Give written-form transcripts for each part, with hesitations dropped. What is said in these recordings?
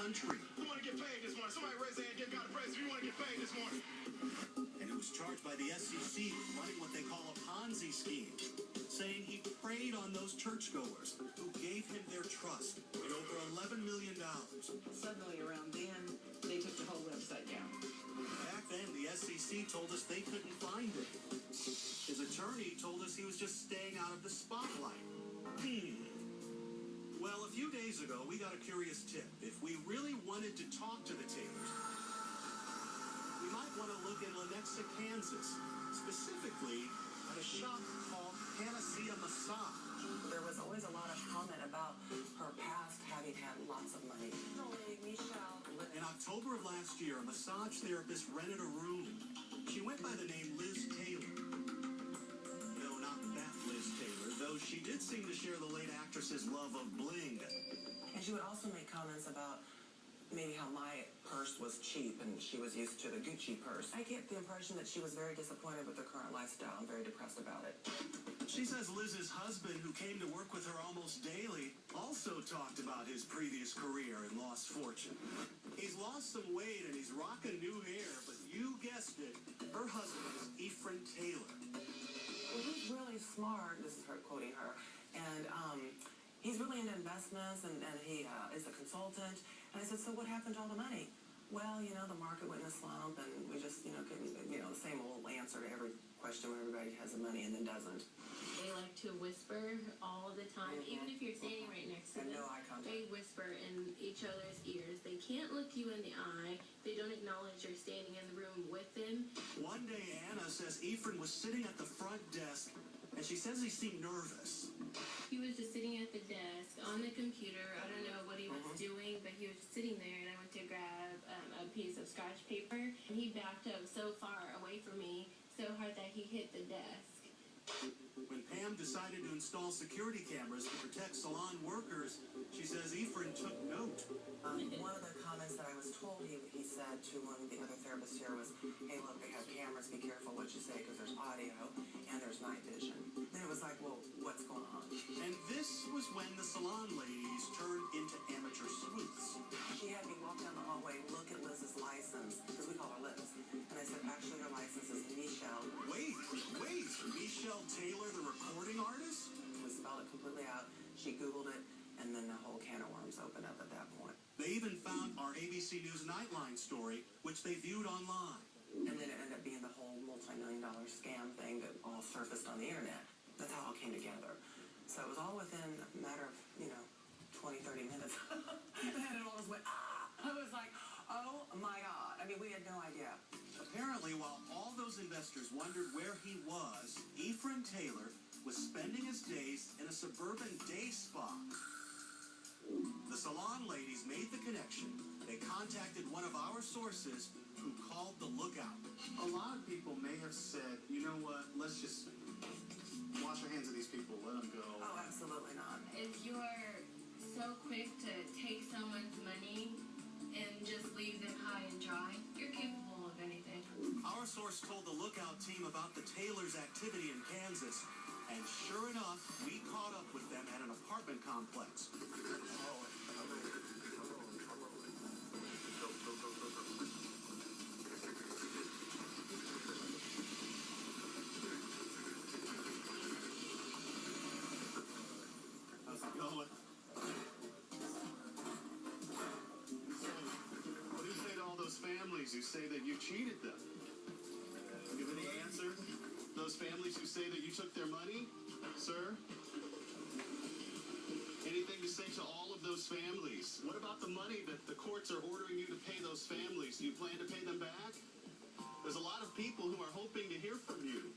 country. Who want to get paid this morning? Somebody raise their hand, give God a praise if you want to get paid this morning. And he was charged by the SEC with running what they call a Ponzi scheme, saying he preyed on those churchgoers who gave him their trust in over $11 million. Suddenly around then, they took the whole website down. Back then, the SEC told us they couldn't find it. His attorney told us he was just staying out of the spotlight. Well, a few days ago, we got a curious tip. If we really wanted to talk to the Taylors, we might want to look in Lenexa, Kansas, specifically at a shop called Panacea Massage. There was always a lot of comment about her past having had lots of money. Michelle. In October of last year, a massage therapist rented a room. She went by the name Liz Taylor. No, not that Liz Taylor, though she did seem to share the late actress's love of bling. And she would also make comments about maybe how my purse was cheap and she was used to the Gucci purse. I get the impression that she was very disappointed with her current lifestyle and very depressed about it. She says Liz's husband, who came to work with her almost daily, also talked about his previous career and lost fortune. He's lost some weight and he's rocking new hair, but you guessed it, her husband is Ephram Taylor. Well, he's really smart, this is her quoting her, and he's really into investments and he is a consultant. And I said, so what happened to all the money? Well, the market went in a slump and we just, couldn't, the same old answer to every question when everybody has the money and then doesn't. They like to whisper all the time, even if you're standing right next to them. No eye contact. They whisper in each other's ears. They can't look you in the eye. They don't acknowledge you're standing in the room with them. One day, Anna says Ephram was sitting at the front desk, and she says he seemed nervous. He was just sitting at the desk on the computer. I don't know what he was doing, but he was just sitting there, and I went to grab a piece of scotch paper, and he backed up so far away from me, so hard that he hit the desk. When Pam decided to install security cameras to protect salon workers, she says Ephram took note. One of the comments that I was told he said to one of the other therapists here was, hey, look, they have cameras, be careful what you say because there's audio and there's night vision. Then it was like, well, what's going on? And this was when the salon ladies turned into amateur sleuths. She had me walk down the hallway, look at Liz's license, because we call her Liz. And I said, actually, her license is Michelle. Wait, Michelle Taylor, the recording artist? We spelled it completely out. She Googled it, and then the whole can of worms opened up at that point. They even found our ABC News Nightline story, which they viewed online. And then it ended up being the whole multi-million-dollar scam thing that all surfaced on the internet. That's how it all came together. So it was all within a matter of, 20, 30 minutes. And then it all just went, I was like, oh my God. I mean, we had no idea. Apparently, while all those investors wondered where he was, Ephram Taylor was spending his days in a suburban day spa. The salon ladies made the connection. They contacted one of our sources who called the lookout. A lot of people may have said, you know what, let's just wash our hands of these people, let them go. Oh, absolutely not. If you're so quick to take someone's money and just leave them high and dry, you're capable of anything. Our source told the lookout team about the Taylors' activity in Kansas, and sure enough, we caught up with them at an apartment complex. How's it going? What do you say to all those families who say that you cheated them? Give any answer? Those families who say that you took their money, sir? Anything to say to all of those families? What about the money that the courts are ordering you to pay those families? Do you plan to pay them back? There's a lot of people who are hoping to hear from you.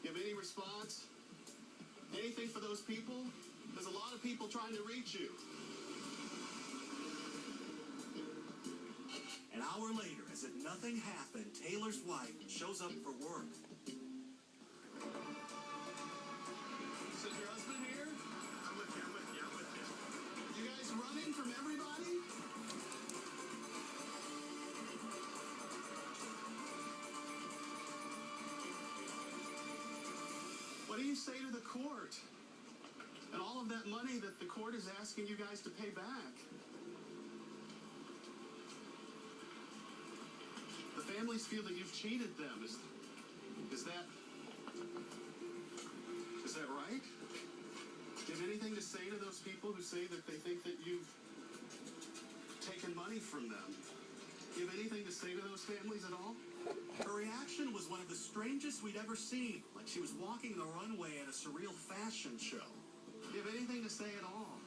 Give any response? Anything for those people? There's a lot of people trying to reach you. An hour later, as if nothing happened, Taylor's wife shows up for work. Is your husband here? I'm with you. You guys running from everybody? What do you say to the court? And all of that money that the court is asking you guys to pay back? families feel that you've cheated them. Is that right? Do you have anything to say to those people who say that they think that you've taken money from them? Do you have anything to say to those families at all? Her reaction was one of the strangest we'd ever seen, like she was walking the runway at a surreal fashion show. Do you have anything to say at all?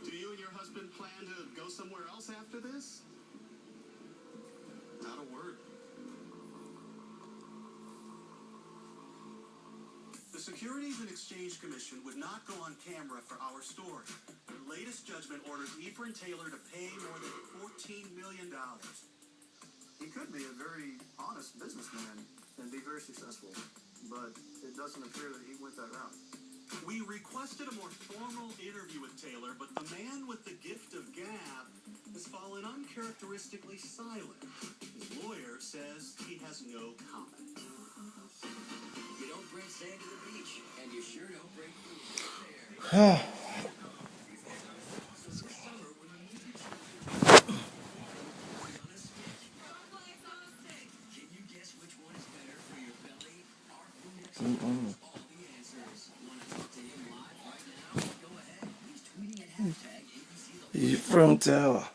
Do you and your husband plan to go somewhere else after this? Not a word. The Securities and Exchange Commission would not go on camera for our story. Their latest judgment ordered Ephram Taylor to pay more than $14 million. He could be a very honest businessman and be very successful, but it doesn't appear that he went that route. We requested a more formal interview with Taylor, but the man with the gift of gab has fallen uncharacteristically silent. His lawyer says he has no comment. You don't bring sand to the beach, and you sure don't bring food there. Can you guess which one is better for your belly? Our food expert knows all the answers. Want to talk to him live right now? Go ahead. He's tweeting at hashtag ABC. Ephram Taylor.